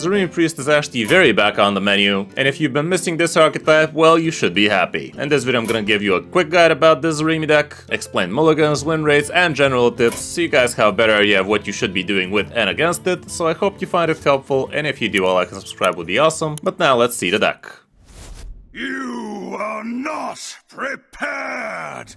Zarimi Priest is actually very back on the menu, and if you've been missing this archetype, well, you should be happy. In this video I'm gonna give you a quick guide about this Zarimi deck, explain mulligans, win rates, and general tips, so you guys have a better idea of what you should be doing with and against it, so I hope you find it helpful, and if you do, a like and subscribe would be awesome. But now let's see the deck. You are not prepared!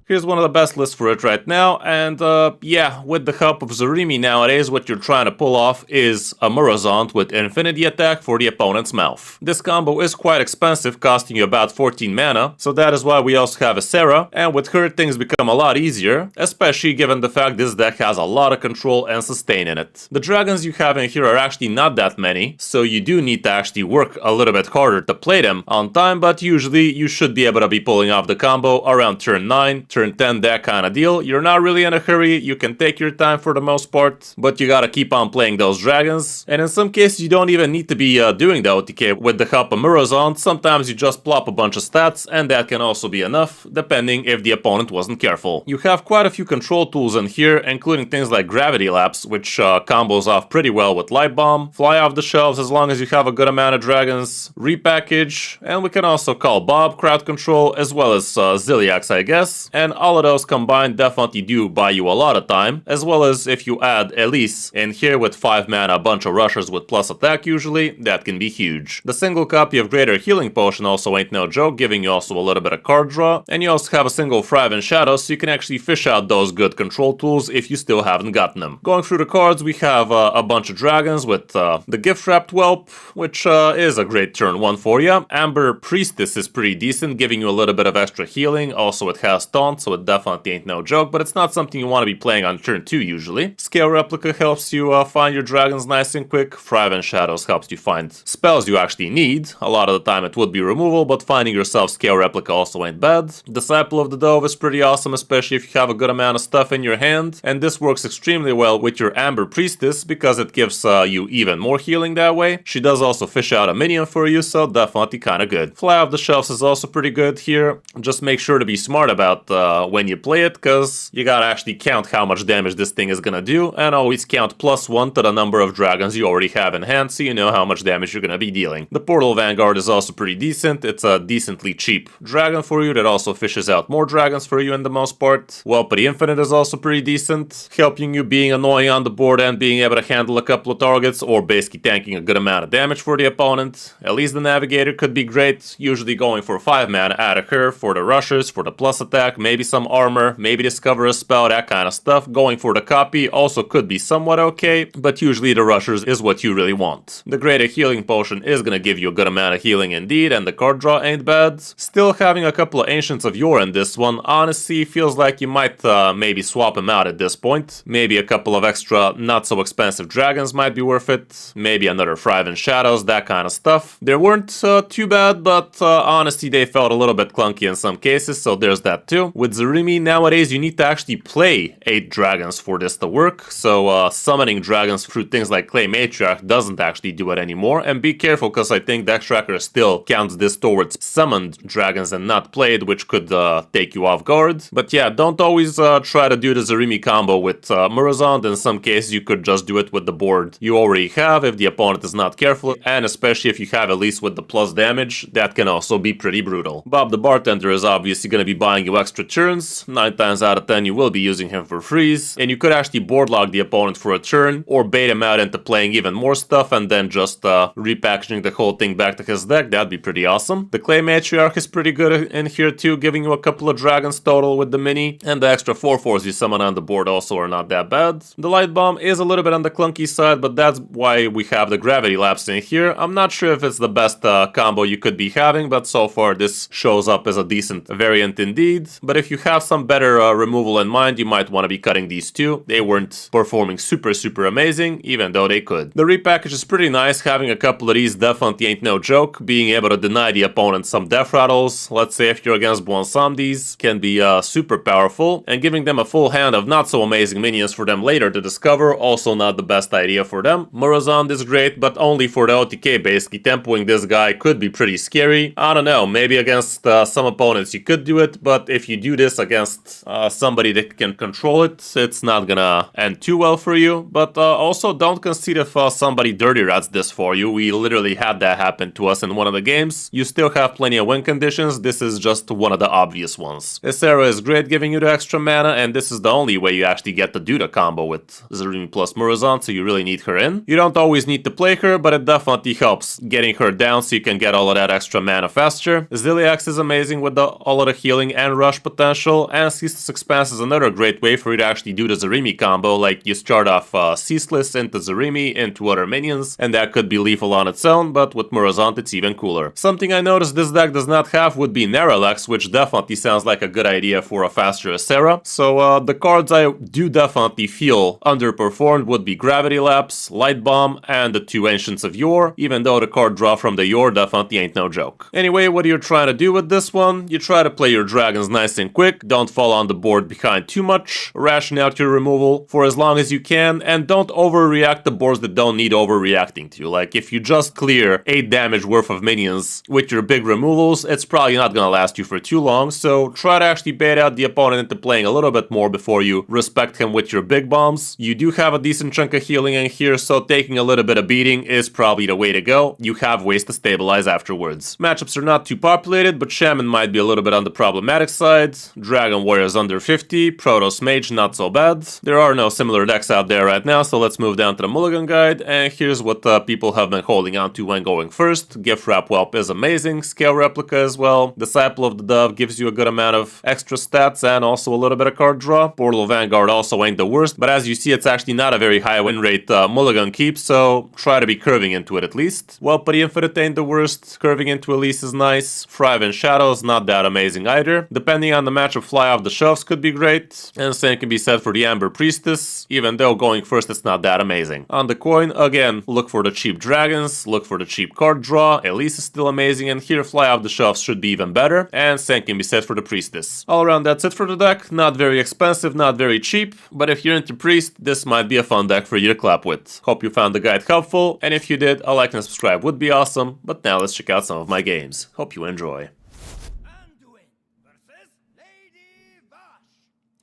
Here's one of the best lists for it right now, and yeah, with the help of Zarimi nowadays, what you're trying to pull off is a Murozond with infinity attack for the opponent's mouth. This combo is quite expensive, costing you about 14 mana, so that is why we also have a Sarah, and with her things become a lot easier, especially given the fact this deck has a lot of control and sustain in it. The dragons you have in here are actually not that many, so you do need to actually work a little bit harder to play them on time, but usually you should be able to be pulling off the combo around turn 9, turn 10, that kind of deal. You're not really in a hurry, you can take your time for the most part, but you gotta keep on playing those dragons, and in some cases you don't even need to be doing the OTK with the help of Murozond. Sometimes you just plop a bunch of stats, and that can also be enough, depending if the opponent wasn't careful. You have quite a few control tools in here, including things like Gravity Lapse, which combos off pretty well with Light Bomb, fly off the shelves as long as you have a good amount of dragons, repackage, and we can also call Bob crowd control, as well as Ziliax, I guess, and all of those combined definitely do buy you a lot of time, as well as if you add Elise in here with 5 mana, a bunch of rushers with plus attack usually, that can be huge. The single copy of Greater Healing Potion also ain't no joke, giving you also a little bit of card draw, and you also have a single Thrive in Shadow, so you can actually fish out those good control tools if you still haven't gotten them. Going through the cards, we have a bunch of dragons with the Gift Wrapped Whelp, which is a great turn 1 for you. Amber Priestess is pretty decent, giving you a little bit of extra healing, also it has Taunt, so it definitely ain't no joke, but it's not something you want to be playing on turn 2 usually. Scale Replica helps you find your dragons nice and quick. Thrive in Shadows helps you find spells you actually need. A lot of the time it would be removal, but finding yourself Scale Replica also ain't bad. Disciple of the Dove is pretty awesome, especially if you have a good amount of stuff in your hand, and this works extremely well with your Amber Priestess because it gives you even more healing that way. She does also fish out a minion for you, so definitely kinda good. Fly off the shelves is also pretty good here. Just make sure to be smart about when you play it, because you gotta actually count how much damage this thing is gonna do, and always count +1 to the number of dragons you already have in hand, so you know how much damage you're gonna be dealing. The Portal Vanguard is also pretty decent. It's a decently cheap dragon for you that also fishes out more dragons for you in the most part. Whelp of the Infinite is also pretty decent, helping you being annoying on the board and being able to handle a couple of targets, or basically tanking a good amount of damage for the opponent. At least the Navigator could be great, usually going for 5 mana out of her for the rushers, for the plus attack, maybe some armor, maybe discover a spell, that kind of stuff. Going for the copy also could be somewhat okay, but usually the rushers is what you really want. The Greater Healing Potion is gonna give you a good amount of healing indeed, and the card draw ain't bad. Still having a couple of Ancients of Yore in this one, honestly feels like you might maybe swap him out at this point. Maybe a couple of extra not so expensive dragons might be worth it, maybe another Thrive in Shadows, that kind of stuff. They weren't too bad, but honestly they felt a little bit clunky in some cases, so there's that too. With Zarimi nowadays you need to actually play 8 dragons for this to work, so summoning dragons through things like Clay Matriarch doesn't actually do it anymore, and be careful because I think Deck Tracker still counts this towards summoned dragons and not played, which could take you off guard. But yeah, don't always try to do the Zarimi combo with Murozond. In some cases you could just do it with the board you already have if the opponent is not careful, and especially if you have at least with the plus damage, that can also be pretty brutal. Bob the Bartender is obviously going to be buying you extra turns. 9 times out of 10 you will be using him for freeze, and you could actually board lock the opponent for a turn, or bait him out into playing even more stuff and then just repackaging the whole thing back to his deck. That'd be pretty awesome. The Clay Matriarch is pretty good in here too, giving you a couple of dragons total with the mini, and the extra 4/4s you summon on the board also are not that bad. The Light Bomb is a little bit on the clunky side, but that's why we have the Gravity Lapse in here. I'm not sure if it's the best combo you could be having, but so far this shows up as a decent variant indeed. But if you have some better removal in mind, you might want to be cutting these two. They weren't performing super amazing, even though they could. The repackage is pretty nice. Having a couple of these definitely ain't no joke. Being able to deny the opponent some death rattles, let's say if you're against Bwonsamdis, can be super powerful, and giving them a full hand of not so amazing minions for them later to discover, also not the best idea for them. Murozond is great, but only for the OTK basically. Tempoing this guy could be pretty scary. I don't know, maybe against some opponents you could do it, but if you do this against somebody that can control it, it's not gonna end too well for you. But also don't concede if somebody dirty rats this for you. We literally had that happen to us in one of the games. You still have plenty of win conditions, this is just one of the obvious ones. Ysera is great giving you the extra mana, and this is the only way you actually get to do the combo with Zarimi plus Murozond, so you really need her in. You don't always need to play her, but it definitely helps getting her down so you can get all of that extra mana faster. Ziliax is amazing with all of the healing and rush potential, and Ceaseless Expanse is another great way for you to actually do the Zarimi combo, like you start off Ceaseless into Zarimi into other minions, and that could be lethal on its own, but with Murozond it's even cooler. Something I noticed this deck does not have would be Neralax, which definitely sounds like a good idea for a faster Ysera. So the cards I do definitely feel underperformed would be Gravity Lapse, Light Bomb, and the 2 Ancients of Yore, even though the card draw from the Yore definitely ain't no joke. Anyway, what are you trying to do with this one? You try to play your dragons nice and quick, don't fall on the board behind too much, ration out your removal for as long as you can, and don't overreact to boards that don't need overreacting to. Like, if you just clear 8 damage worth of minions with your big removals, it's probably not gonna last you for too long, so try to actually bait out the opponent into playing a little bit more before you respect him with your big bombs. You do have a decent chunk of healing in here, so taking a little bit of beating is probably the way to go. You have ways to stabilize afterwards. Matchups are not too populated, but Shaman might be a little bit on the problematic side. Dragon Warrior is under 50, Protoss Mage not so bad. There are no similar decks out there right now, so let's move down to the Mulligan guide, and here's what people have been holding on to when going first. Gift Wrap Whelp is amazing, Scale Replica as well. Disciple of the Dove gives you a good amount of extra stats and also a little bit of card draw. Portal Vanguard also ain't the worst, but as you see, it's actually not a very high win rate Mulligan keep, so try to be curving into it at least. Whelp of the Infinite ain't the worst, curving into Elise is nice. Thrive in Shadows, not that amazing either. Depending on the matchup, Fly Off the Shelves could be great, and same can be said for the Amber Priestess, even though going first it's not that amazing. On the coin, again, look for the cheap dragons, look for the cheap card draw. Elise is still amazing, and here Fly Off the Shelves should be even better, and same can be said for the Priestess. All around, that's it for the deck. Not very expensive, not very cheap, but if you're into Priest, this might be a fun deck for you to clap with. Hope you found the guide helpful, and if you did, a like and subscribe would be awesome. But now let's check out some of my games. Hope you enjoy.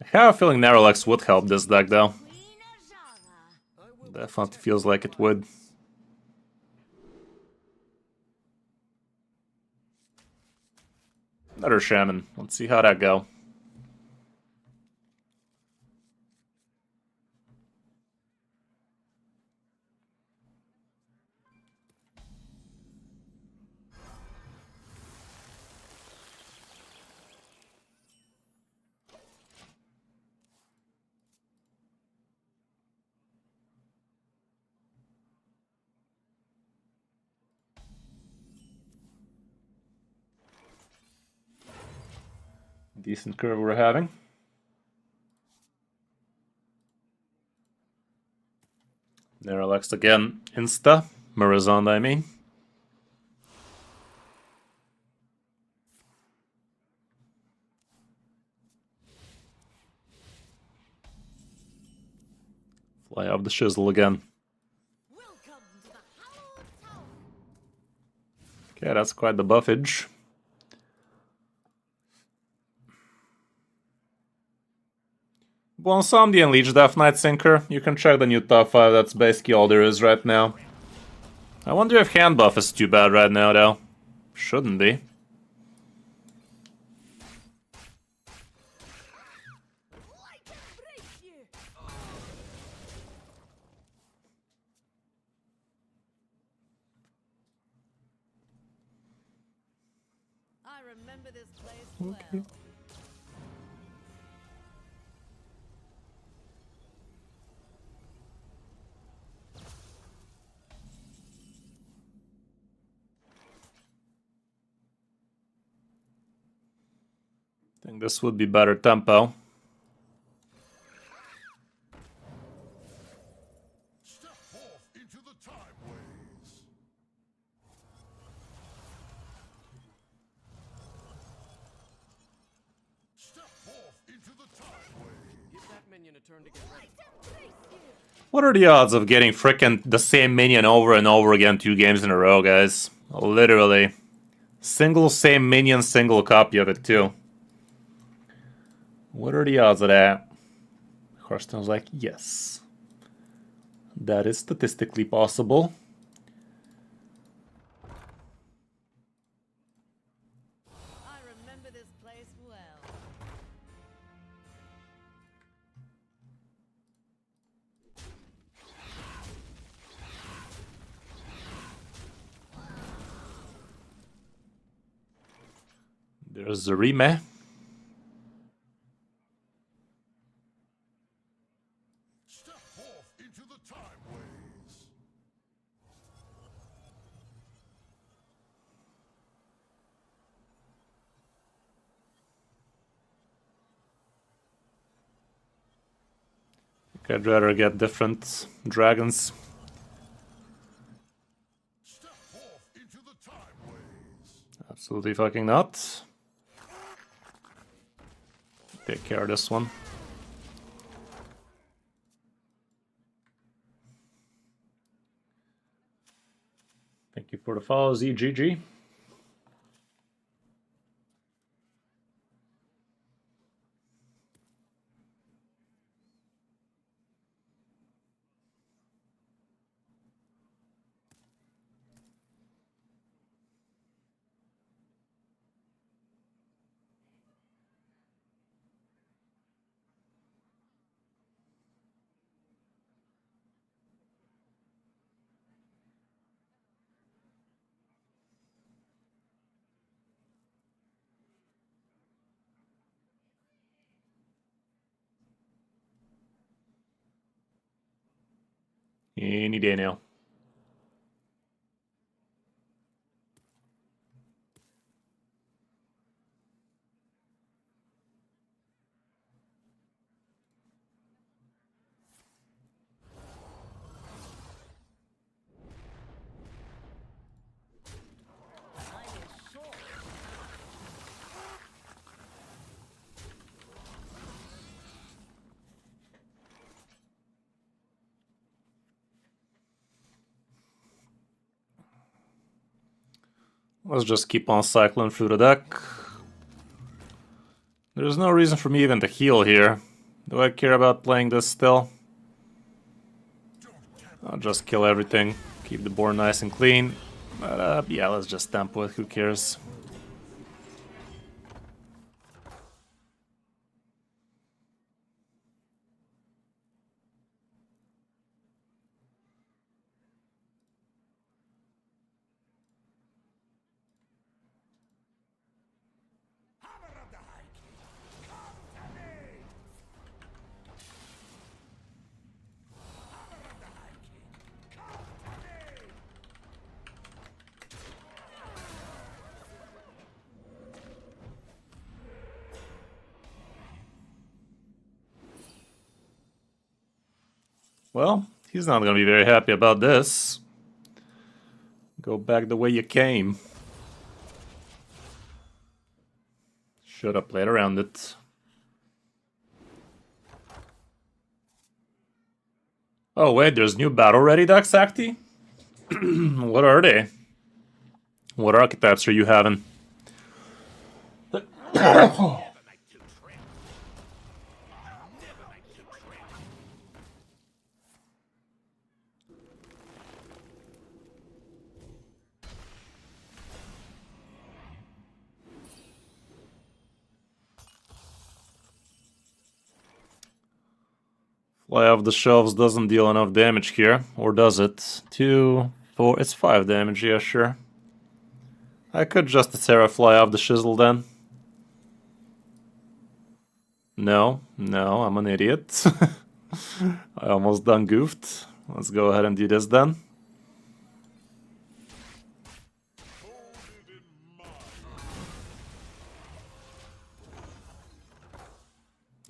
I have a feeling Neralax would help this deck though. Definitely feels like it would. Another Shaman. Let's see how that go. Decent curve we're having. Neralax again, insta. Murozond, I mean. Fly off the shizzle again. Okay, that's quite the buffage. Bonsomdi and Leech Death Knight Sinker. You can check the new top 5, that's basically all there is right now. I wonder if hand buff is too bad right now though. Shouldn't be. I remember this place well. Okay. I think this would be better tempo. Step forth into the time ways. Step forth into the time ways. Give that minion a turn to get ready. What are the odds of getting frickin' the same minion over and over again 2 games in a row, guys? Literally. Single same minion, single copy of it too. What are the odds of that? Hearthstone's like, yes. That is statistically possible. I remember this place well. There's Zarimi. Step forth into the time ways. I'd rather get different dragons. Step forth into the time ways. Absolutely fucking not. Take care of this one. Thank you for the follow, ZGG. Any day now. Let's just keep on cycling through the deck. There's no reason for me even to heal here. Do I care about playing this still? I'll just kill everything. Keep the board nice and clean. But yeah, let's just stamp with, who cares? Well, he's not gonna be very happy about this. Go back the way you came. Should have played around it. Oh wait, there's new battle ready decks, Acti? What are they? What archetypes are you having? Fly off the shelves doesn't deal enough damage here, or does it? 2, 4, it's 5 damage, yeah, sure. I could just Terra fly off the shizzle then. No, I'm an idiot. I almost done goofed. Let's go ahead and do this then.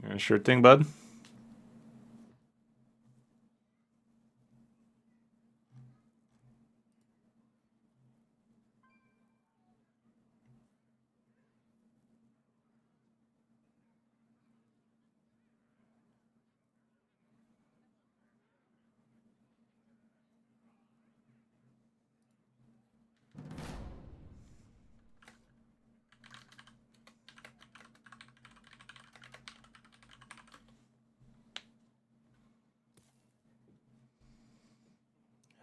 Yeah, sure thing, bud.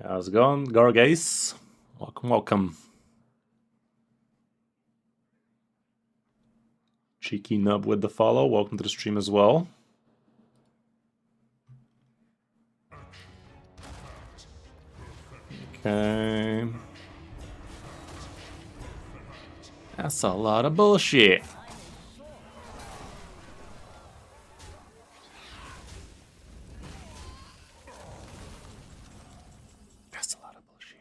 How's it going, Gargace? Welcome, welcome. Cheeky Nub with the follow. Welcome to the stream as well. Okay. That's a lot of bullshit. That's a lot of bullshit.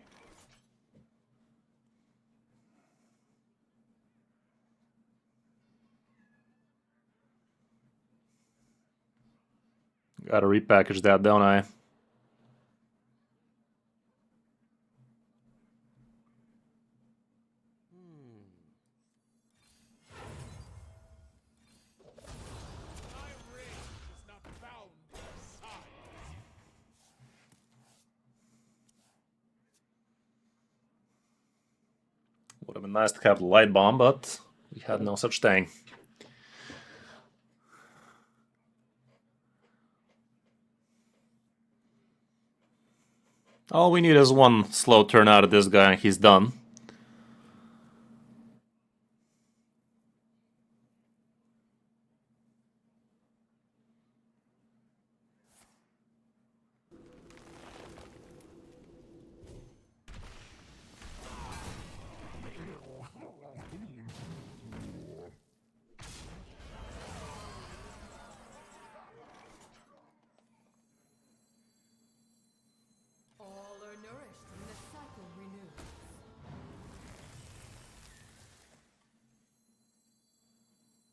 Gotta repackage that, don't I? Would have been nice to have the light bomb, but we had no such thing. All we need is one slow turn out of this guy and he's done. All are nourished and the cycle renews.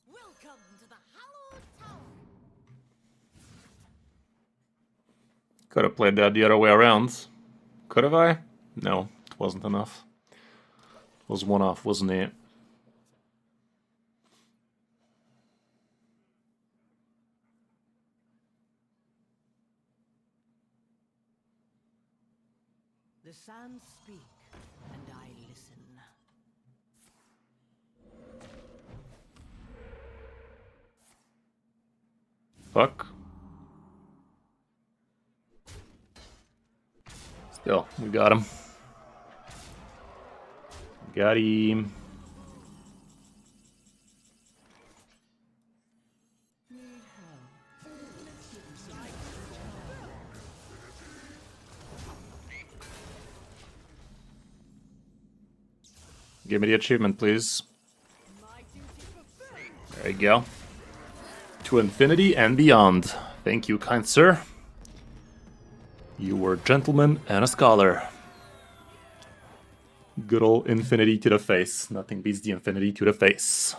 Welcome to the hallowed tower. Could have played that the other way around. Could have I? No, it wasn't enough. It was one off, wasn't it? The sands speak, and I listen. Fuck. Still, we got him. Got him. Give me the achievement, please. There you go. To infinity and beyond. Thank you, kind sir. You were a gentleman and a scholar. Good old infinity to the face. Nothing beats the infinity to the face.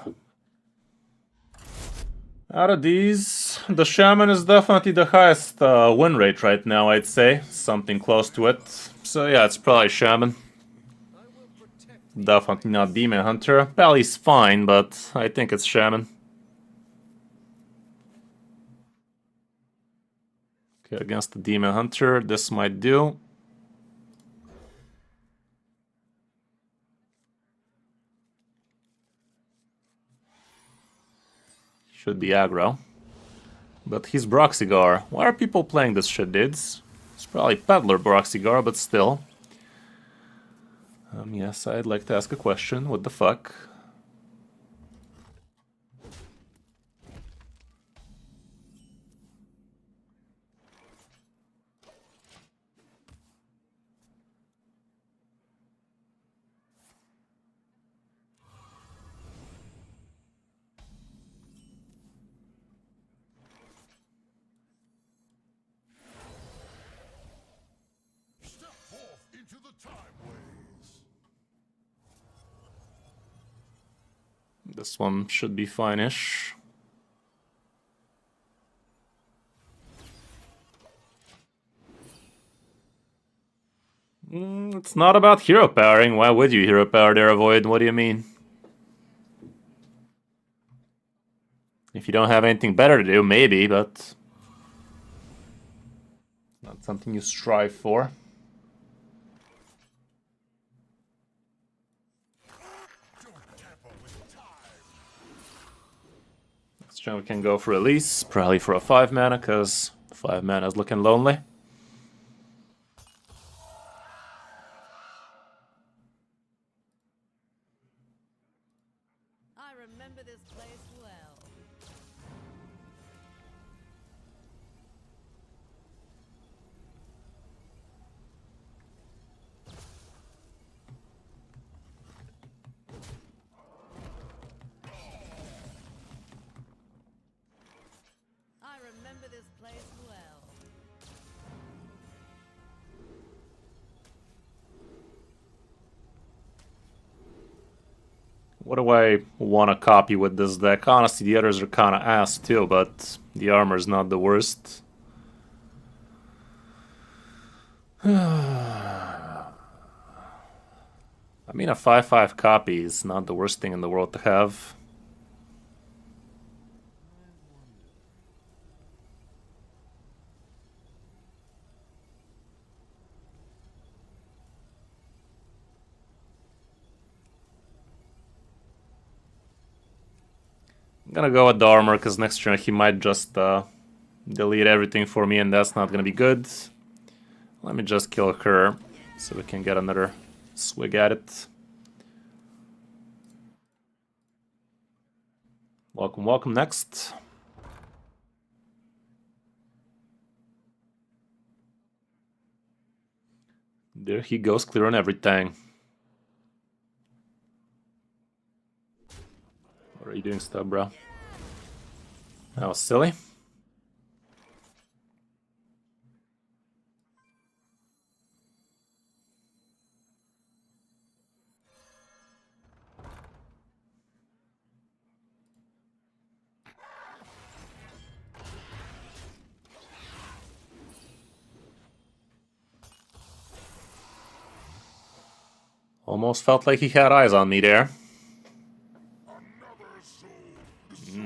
Out of these, the Shaman is definitely the highest win rate right now, I'd say. Something close to it. So yeah, it's probably Shaman. Definitely not Demon Hunter. Bally's fine, but I think it's Shaman. Okay, against the Demon Hunter, this might do. Should be aggro. But he's Broxigar. Why are people playing this shit, dudes? It's probably Peddler Broxigar, but still. Yes, I'd like to ask a question. What the fuck? Step forth into the time ways. This one should be fine-ish. It's not about hero powering. Why would you hero power there, Avoid? What do you mean? If you don't have anything better to do, maybe, but not something you strive for. Next turn we can go for release, probably for a 5 mana, because 5 mana is looking lonely. remember this place well. I remember this place well. What do I want to copy with this deck? Honestly, the others are kind of ass too, but the armor's not the worst. I mean, a 5/5 copy is not the worst thing in the world to have. I'm gonna go with the armor because next turn he might just delete everything for me, and that's not gonna be good. Let me just kill her so we can get another swig at it. Welcome, welcome, next. There he goes, clearing everything. What are you doing, Stub, bro? That was silly. Almost felt like he had eyes on me there. Another soul. The soul.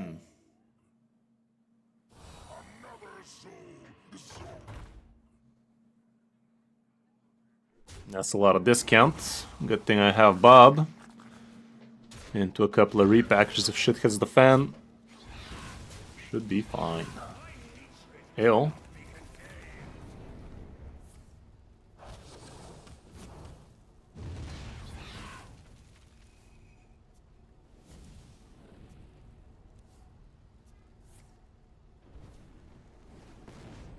Another soul. The soul. That's a lot of discounts. Good thing I have Bob. Into a couple of repackages if shit hits the fan. Should be fine. Hail.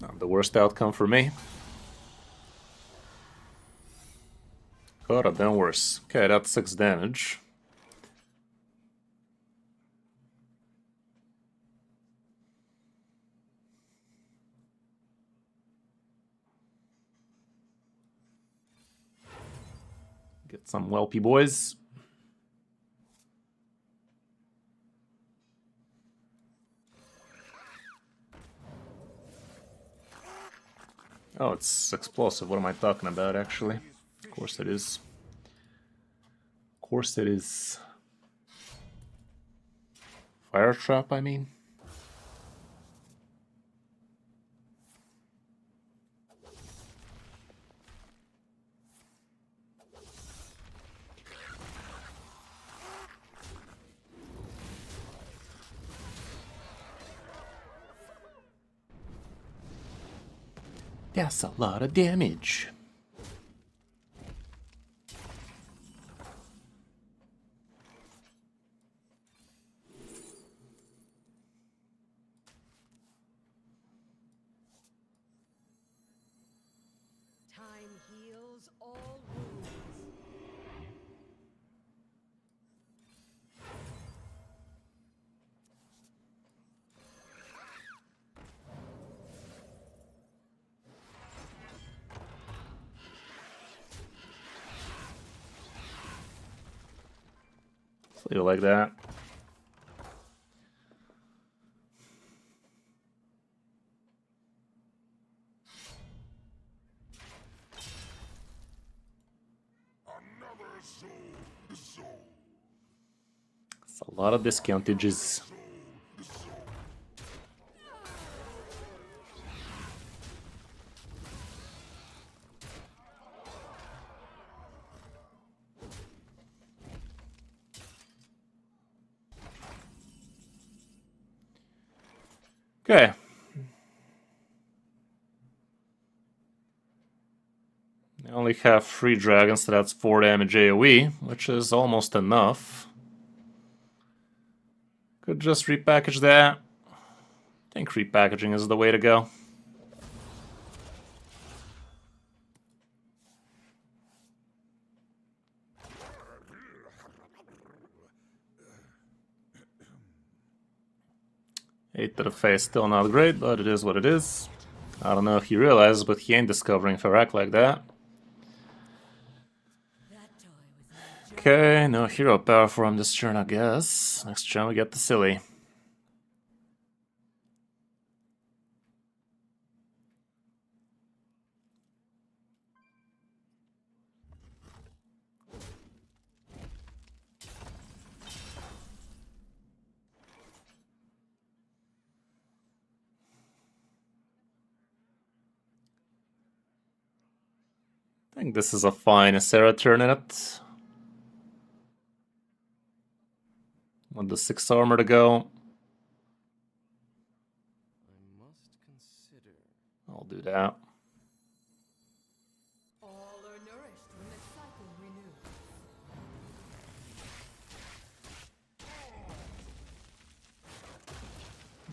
Not the worst outcome for me. Could have been worse. Okay, that's 6 damage. Get some whelpy boys. Oh, it's explosive. What am I talking about, actually? Of course it is. Of course it is. Fire trap, I mean. That's a lot of damage. Time heals all wounds. Let's leave it like that. Another soul. The soul. It's a lot of discountages. The soul. Okay. I only have 3 dragons, so that's 4 damage AoE, which is almost enough. Could just repackage that. I think repackaging is the way to go. Eight to the face, still not great, but it is what it is. I don't know if he realizes, but he ain't discovering Farak like that. Okay, no hero power for him this turn, I guess. Next turn we get the silly. I think this is a fine Sarah turn in it. With the 6 armor to go. I'll do that. All are nourished when the cycle renews.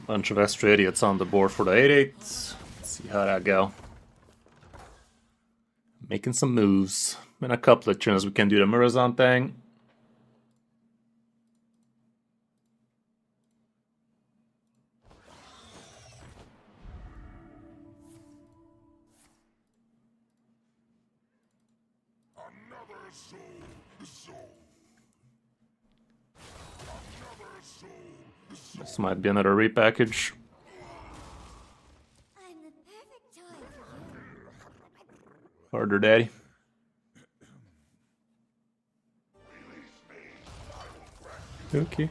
Bunch of extra idiots on the board for the 8-8. Let's see how that go. Making some moves. In a couple of turns we can do the Murozond thing. Another soul, the soul. Another soul, the soul. This might be another repackage. I'm the perfect toy for you. Harder, daddy. Okay.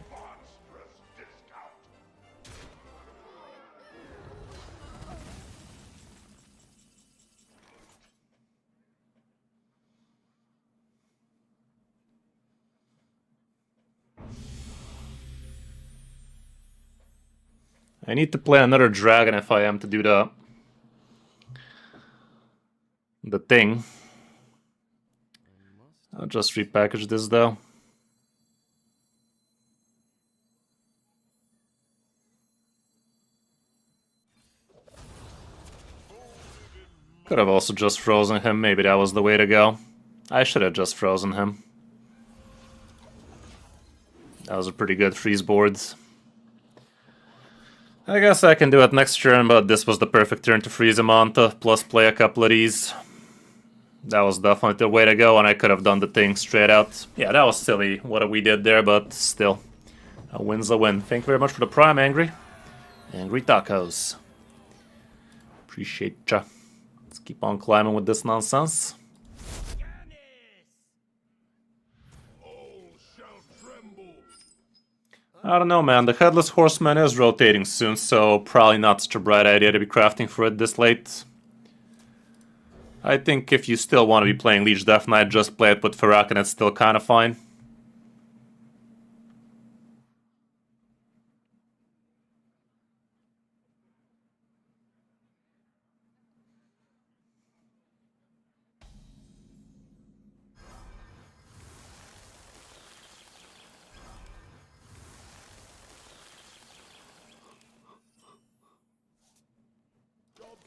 I need to play another dragon if I am to do the thing. I'll just repackage this though. Could have also just frozen him, maybe that was the way to go. I should have just frozen him. That was a pretty good freeze board. I guess I can do it next turn, but this was the perfect turn to freeze him on to plus play a couple of these. That was definitely the way to go, and I could have done the thing straight out. Yeah, that was silly what we did there, but still. A win's a win. Thank you very much for the prime, Angry. Angry Tacos. Appreciate ya. Let's keep on climbing with this nonsense. I don't know, man. The Headless Horseman is rotating soon, so probably not such a bright idea to be crafting for it this late. I think if you still want to be playing Leech Death Knight, just play it with Farak and it's still kind of fine.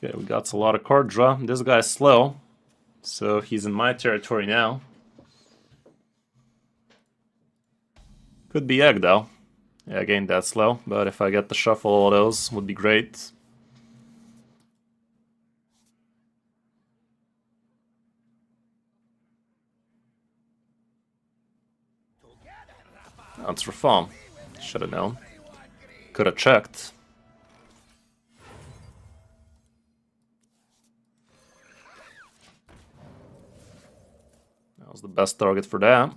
Okay, we got a lot of card draw. This guy's slow, so he's in my territory now. Could be Egg though. Yeah, again, that's slow, but if I get to shuffle all those, would be great. That's Reform. Should have known. Could have checked. That was the best target for that.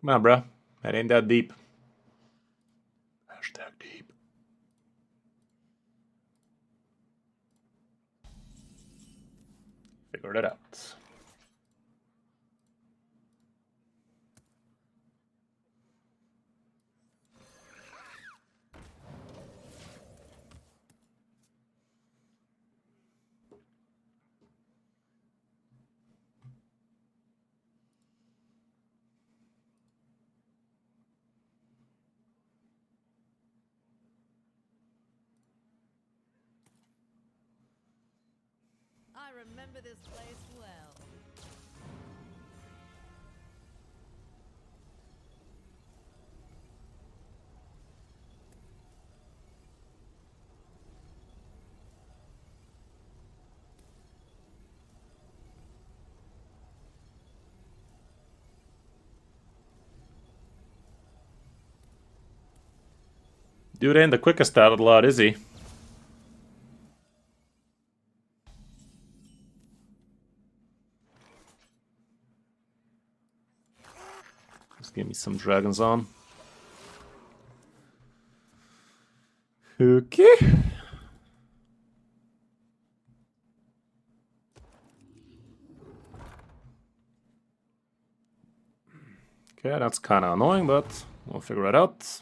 Come on, bro. That ain't that deep. Hashtag deep. Figured it out. I remember this place well. Dude ain't the quickest out of the lot, is he? Just give me some dragons on. Okay. Okay, that's kind of annoying, but we'll figure it out.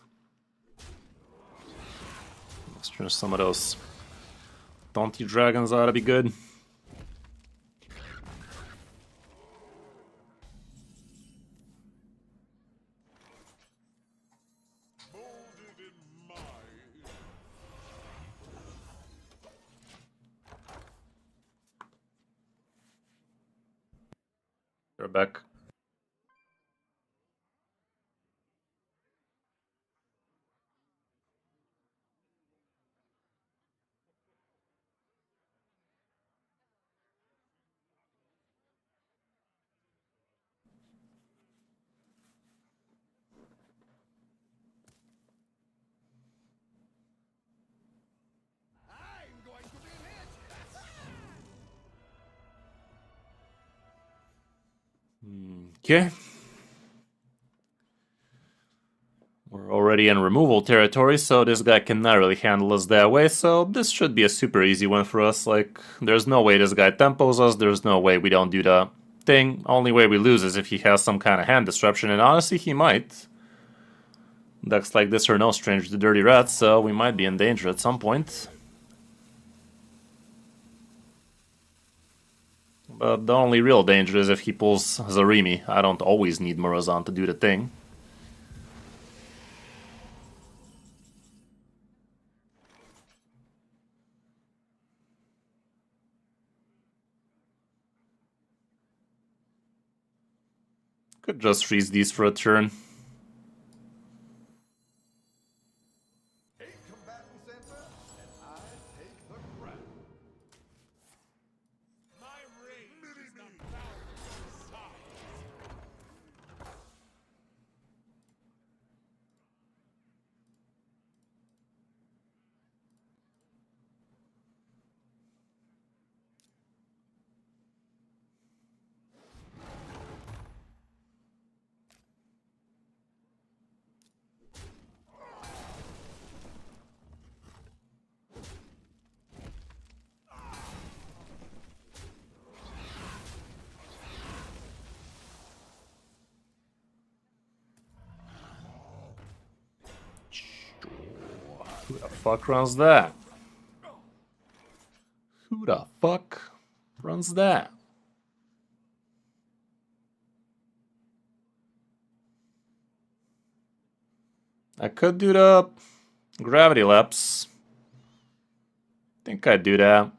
Let's try some of those Daunty dragons ought to be good. Molded in my They're back. I'm going to be lit. Okay. We're already in removal territory, so this guy cannot really handle us that way, so this should be a super easy one for us. Like, there's no way this guy tempos us, there's no way we don't do the thing. Only way we lose is if he has some kind of hand disruption, and honestly, he might. Decks like this are no stranger to dirty rats, so we might be in danger at some point. But the only real danger is if he pulls Zarimi. I don't always need Murozond to do the thing. Could just freeze these for a turn. Take combatant center, and I take the crown. My rage is not bound to size. Who the fuck runs that? Who the fuck runs that? I could do the gravity lapse. Think I'd do that.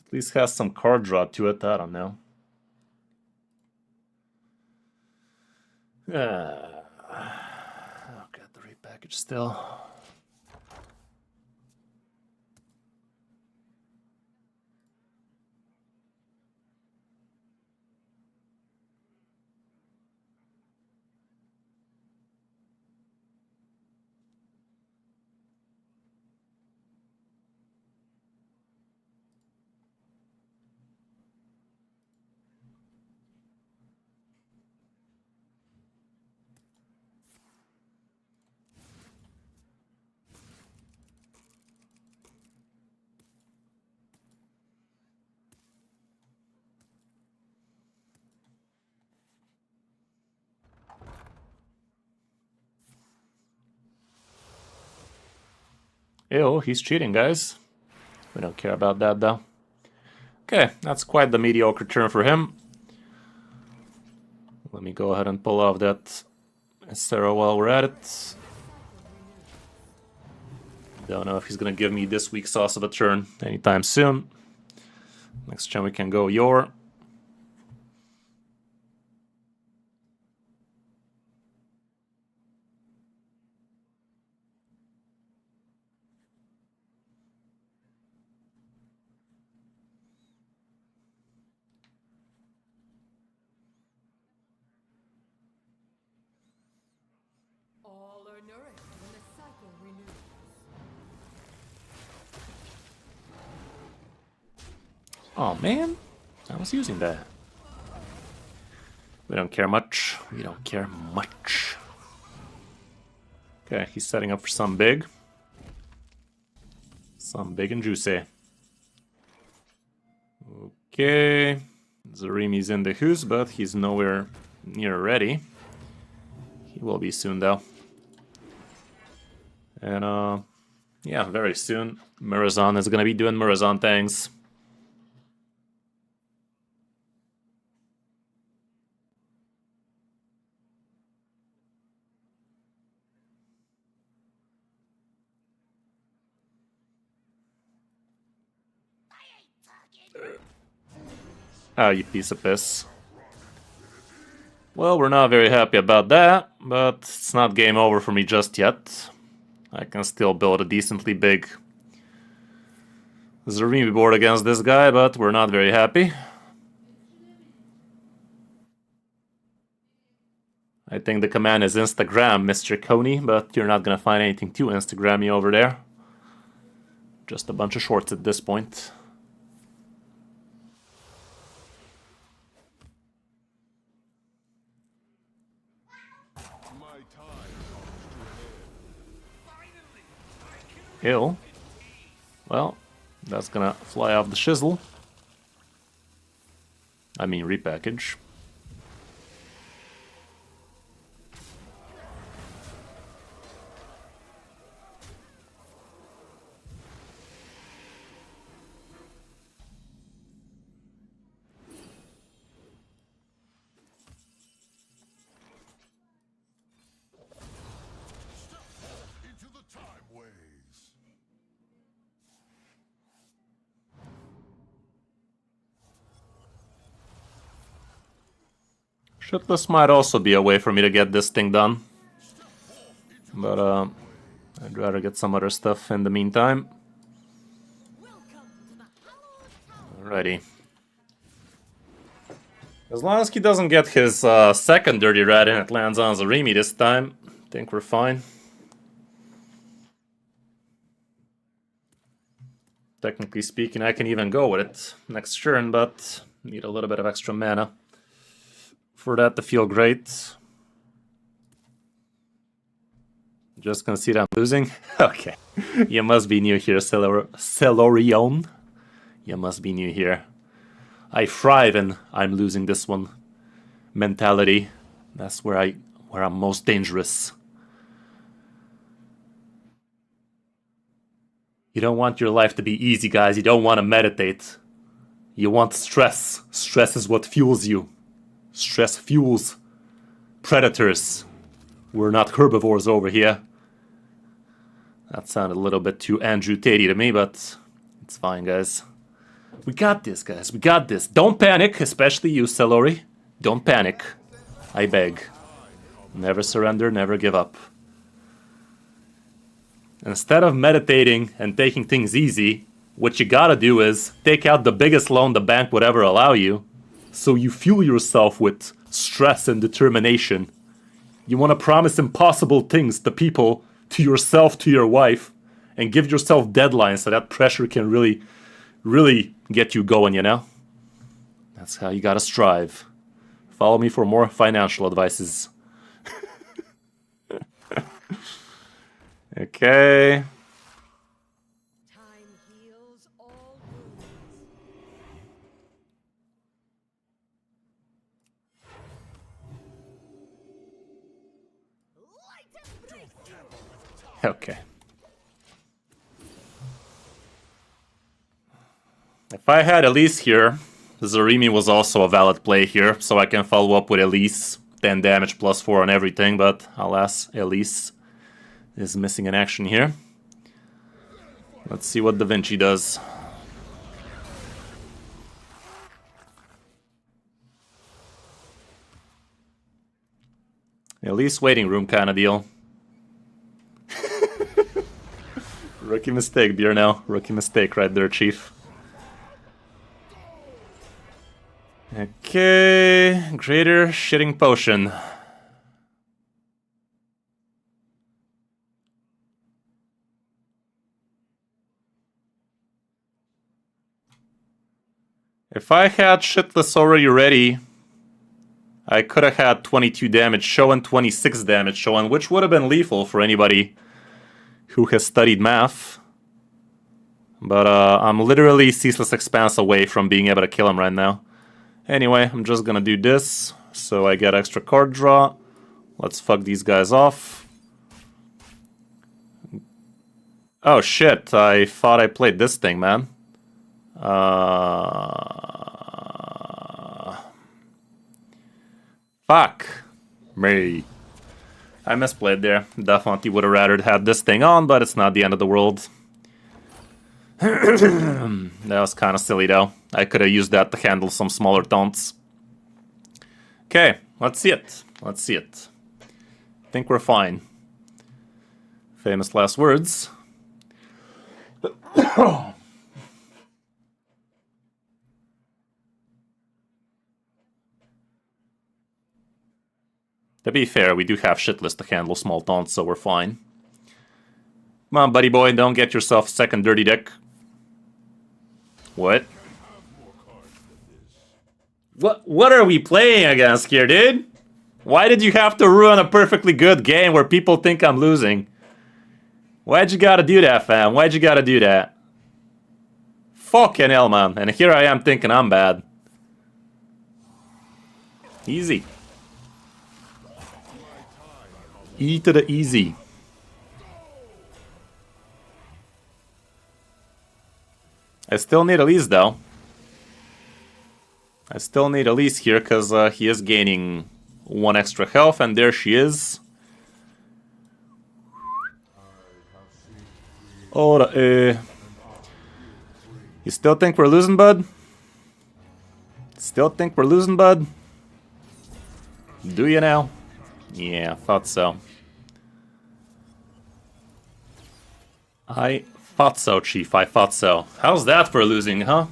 At least has some card draw to it, I don't know. Oh god, the repackage still. Ew, he's cheating, guys. We don't care about that, though. Okay, that's quite the mediocre turn for him. Let me go ahead and pull off that Sarah while we're at it. Don't know if he's gonna give me this week's sauce of a turn anytime soon. Next turn we can go Yor. All are nourished when the cycle renews. Oh man, I was using that. We don't care much. We don't care much. Okay, he's setting up for some big. Some big and juicy. Okay. Zarimi's in the hoose, but he's nowhere near ready. He will be soon, though. And, yeah, very soon. Murozond is gonna be doing Murozond things. Ah, you piece of piss. Well, we're not very happy about that, but it's not game over for me just yet. I can still build a decently big Zarimi board against this guy, but we're not very happy. I think the command is Instagram, Mr. Coney, but you're not gonna find anything too Instagrammy over there. Just a bunch of shorts at this point. Ew. Well, that's gonna fly off the shizzle. I mean, repackage. Into the time ways. Shitless might also be a way for me to get this thing done. But, I'd rather get some other stuff in the meantime. Alrighty. As long as he doesn't get his second Dirty Rat and it lands on Zarimi this time, I think we're fine. Technically speaking, I can even go with it next turn, but need a little bit of extra mana for that to feel great. Just concede I'm losing? Okay. You must be new here, Celorion. You must be new here. I thrive and I'm losing this one. Mentality. That's where I'm most dangerous. You don't want your life to be easy, guys. You don't want to meditate. You want stress. Stress is what fuels you. Stress fuels predators. We're not herbivores over here. That sounded a little bit too Andrew Tatey to me, but it's fine, guys. We got this, guys. We got this. Don't panic, especially you, Celery. Don't panic. I beg. Never surrender, never give up. Instead of meditating and taking things easy, what you gotta do is take out the biggest loan the bank would ever allow you, so you fuel yourself with stress and determination. You want to promise impossible things to people, to yourself, to your wife, and give yourself deadlines so that pressure can really, really get you going, you know? That's how you gotta strive. Follow me for more financial advices. Okay. Time heals all wounds. Okay. If I had Elise here, Zarimi was also a valid play here, so I can follow up with Elise. 10 damage plus 4 on everything, but alas, Elise is missing in action here. Let's see what Da Vinci does. Elise waiting room kind of deal. Rookie mistake, beer now. Rookie mistake right there, Chief. Okay, greater shitting potion. If I had shitless already ready, I could have had 22 damage show and 26 damage show, which would have been lethal for anybody who has studied math. But I'm literally Ceaseless Expanse away from being able to kill him right now. Anyway, I'm just gonna do this, so I get extra card draw. Let's fuck these guys off. Oh shit, I thought I played this thing, man. Fuck me. I misplayed there. Definitely would have rather had this thing on, but it's not the end of the world. That was kind of silly though. I could have used that to handle some smaller taunts. Okay, let's see it. Let's see it. I think we're fine. Famous last words. To be fair, we do have shitless to handle small taunts, so we're fine. Come on, buddy boy, don't get yourself second dirty deck. What? What are we playing against here, dude? Why did you have to ruin a perfectly good game where people think I'm losing? Why'd you gotta do that, fam? Why'd you gotta do that? Fucking hell, man. And here I am thinking I'm bad. Easy. E to the easy. I still need Elise though. I still need Elise here because he is gaining 1 extra health, and there she is. Oh, you still think we're losing, bud? Still think we're losing, bud? Do you now? Yeah, thought so. I thought so, Chief. I thought so. How's that for losing, huh?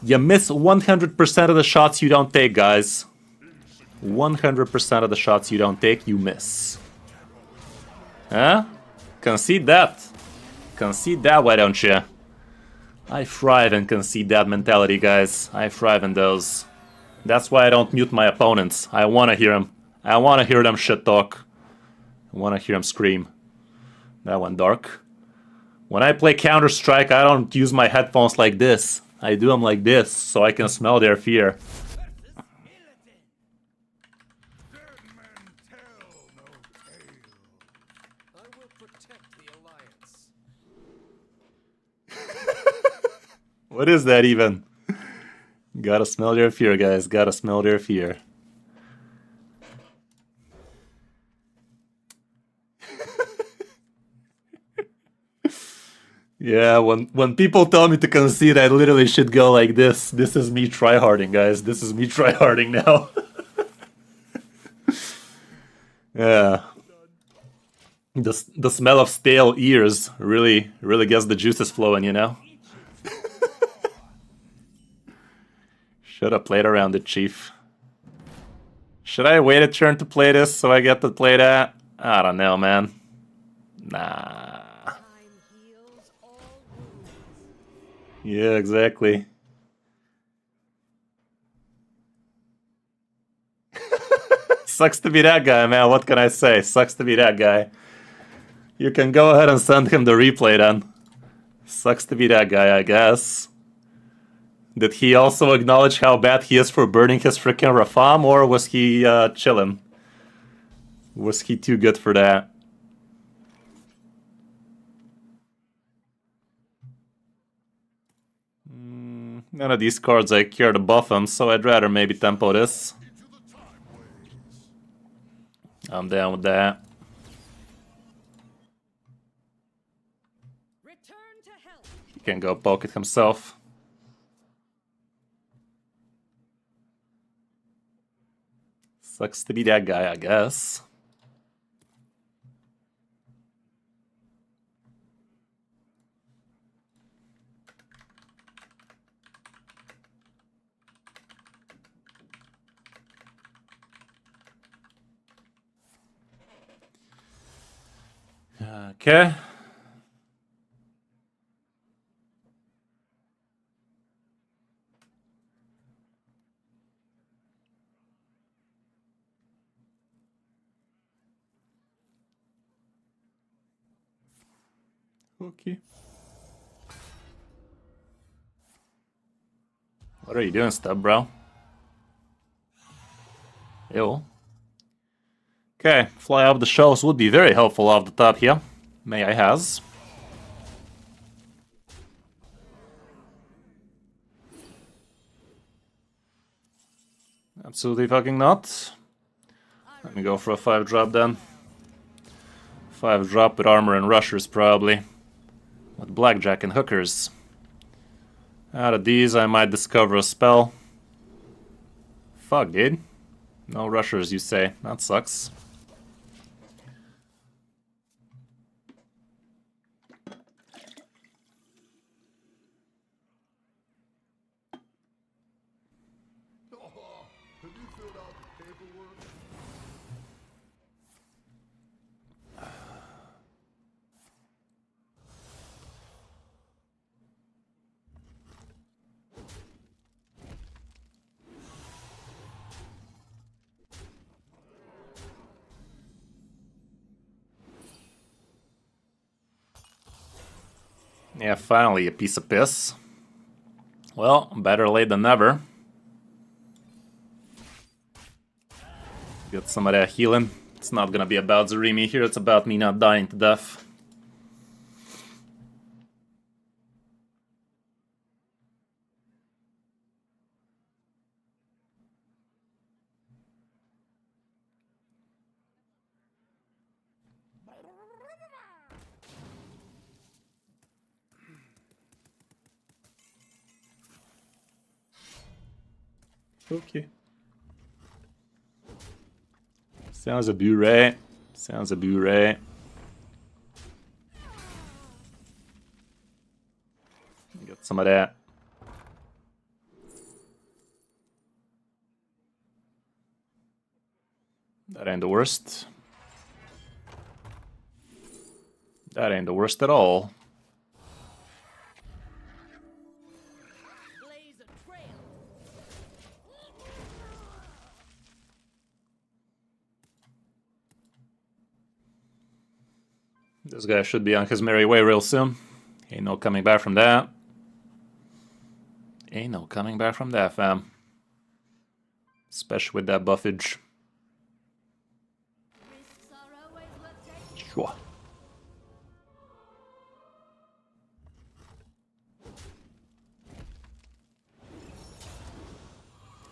You miss 100% of the shots you don't take, guys. 100% of the shots you don't take, you miss. Huh? Concede that. Concede that, why don't you? I thrive in concede that mentality, guys. I thrive in those. That's why I don't mute my opponents. I want to hear them. I want to hear them shit talk. I want to hear them scream. That went dark. When I play Counter-Strike, I don't use my headphones like this. I do them like this, so I can smell their fear. What is that even? Gotta smell their fear, guys. Gotta smell their fear. Yeah, when people tell me to concede, I literally should go like this. This is me tryharding, guys. This is me tryharding now. Yeah. The smell of stale ears really gets the juices flowing, you know? Should have played around it, Chief. Should I wait a turn to play this so I get to play that? I don't know, man. Nah. Yeah, exactly. Sucks to be that guy, man. What can I say? Sucks to be that guy. You can go ahead and send him the replay then. Sucks to be that guy, I guess. Did he also acknowledge how bad he is for burning his frickin' Rafam, or was he chillin'? Was he too good for that? None of these cards I care to buff them, so I'd rather maybe tempo this. I'm down with that. Return to health. He can go poke it himself. Sucks to be that guy, I guess. Okay. Okay. What are you doing, Stub, bro? Ew. Okay, fly off the shelves would be very helpful off the top here. May I has. Absolutely fucking not. Let me go for a 5-drop then. 5-drop with armor and rushers probably. With blackjack and hookers. Out of these I might discover a spell. Fuck, dude. No rushers, you say. That sucks. Oh, have you filled out the paperwork? Yeah, finally a piece of piss. Well, better late than never. Get some of that healing. It's not gonna be about Zarimi here, it's about me not dying to death. Okay. Sounds a boo-ray. Sounds a boo-ray. Get some of that. That ain't the worst. That ain't the worst at all. Blaze a trail. This guy should be on his merry way real soon. Ain't no coming back from that. Ain't no coming back from that, fam. Especially with that buffage. Risks are always worth taking. Sure.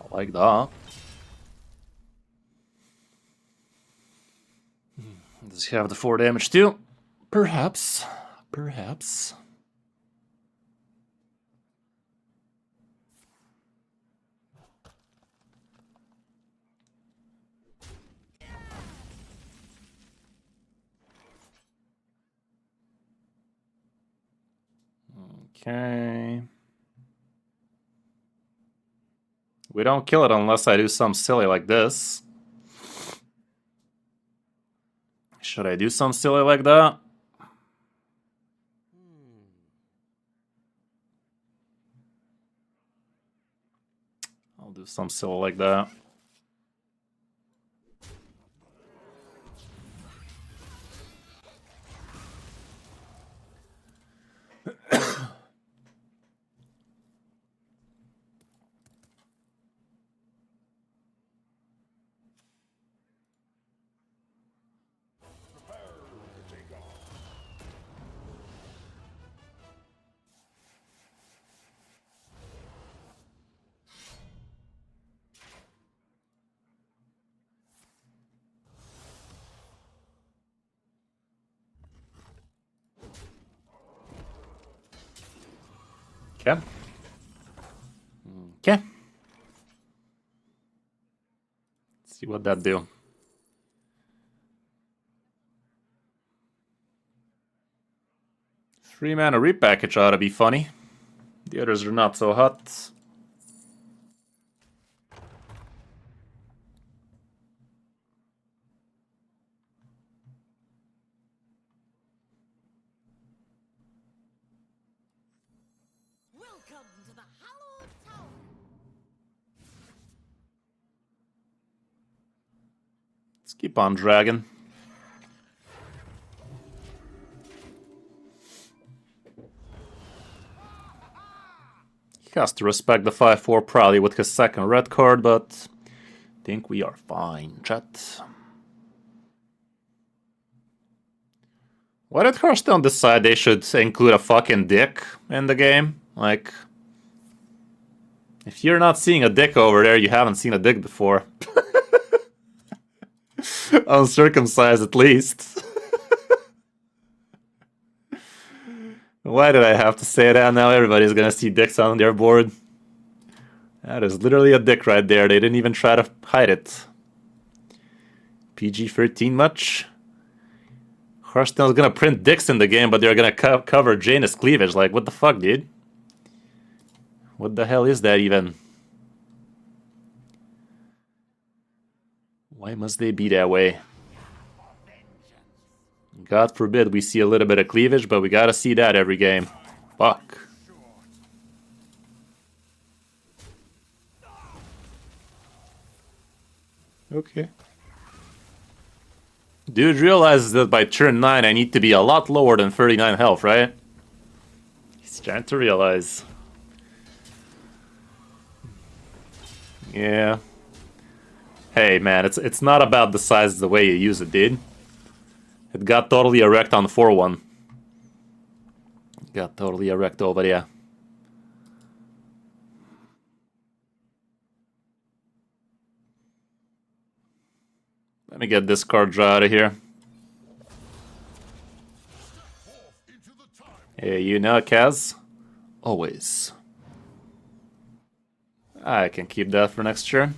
I like that. Does he have the 4 damage too? Perhaps. Perhaps. Okay. We don't kill it unless I do something silly like this. Should I do something silly like that? I'll do something silly like that. Okay. Okay. Let's see what that do. 3-mana repackage ought to be funny. The others are not so hot. Welcome to the hallowed tower. Let's keep on dragging. He has to respect the 5-4 probably with his second red card, but I think we are fine, chat. Why did Hearthstone decide they should include a fucking dick in the game? Like, if you're not seeing a dick over there, you haven't seen a dick before. Uncircumcised at least. Why did I have to say that? Now everybody's gonna see dicks on their board. That is literally a dick right there. They didn't even try to hide it. PG-13 much? Hearthstone's gonna print dicks in the game, but they're gonna cover Janus cleavage. Like, what the fuck, dude? What the hell is that even? Why must they be that way? God forbid we see a little bit of cleavage, but we gotta see that every game. Fuck. Okay. Dude realizes that by turn 9 I need to be a lot lower than 39 health, right? He's trying to realize. Yeah. Hey man, it's not about the size, it's the way you use it, dude. It got totally erect on 4-1. Got totally erect over there. Let me get this card draw out of here. Hey, you know, Kaz? Always. I can keep that for next turn.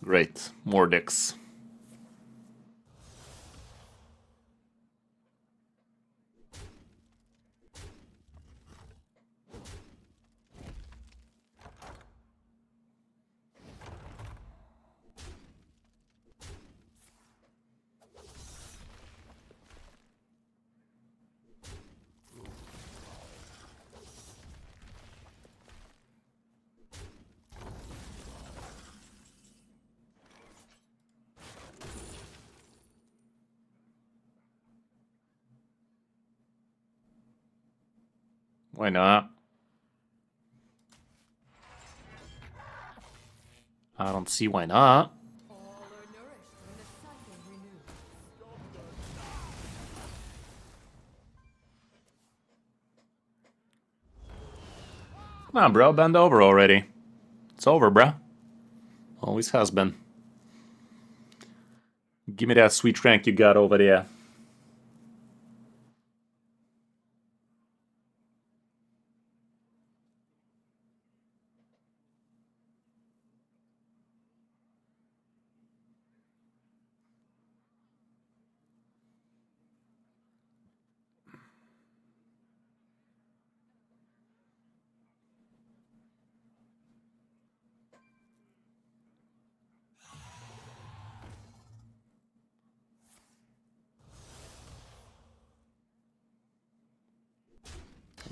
Great. More dicks. Why not? I don't see why not. All are nourished when the cycle renews. Come on, bro. Bend over already. It's over, bro. Always has been. Give me that sweet rank you got over there.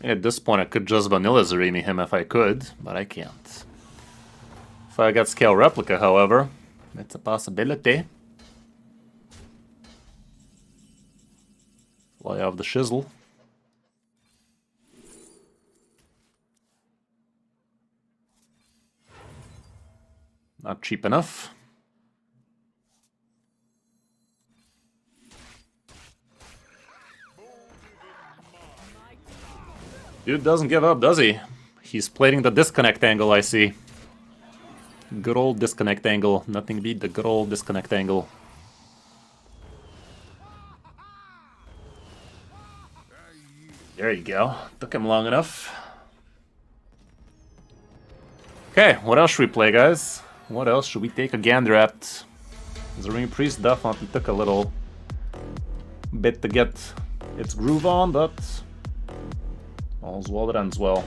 At this point, I could just vanilla Zarimi him if I could, but I can't. If I got Scale Replica, however, it's a possibility. Fly off the shizzle. Not cheap enough. Dude doesn't give up, does he? He's playing the disconnect angle, I see. Good old disconnect angle. Nothing beat the good old disconnect angle. There you go. Took him long enough. Okay, what else should we play, guys? What else should we take a gander at? Zarimi Priest definitely took a little bit to get its groove on, but all's well that ends well.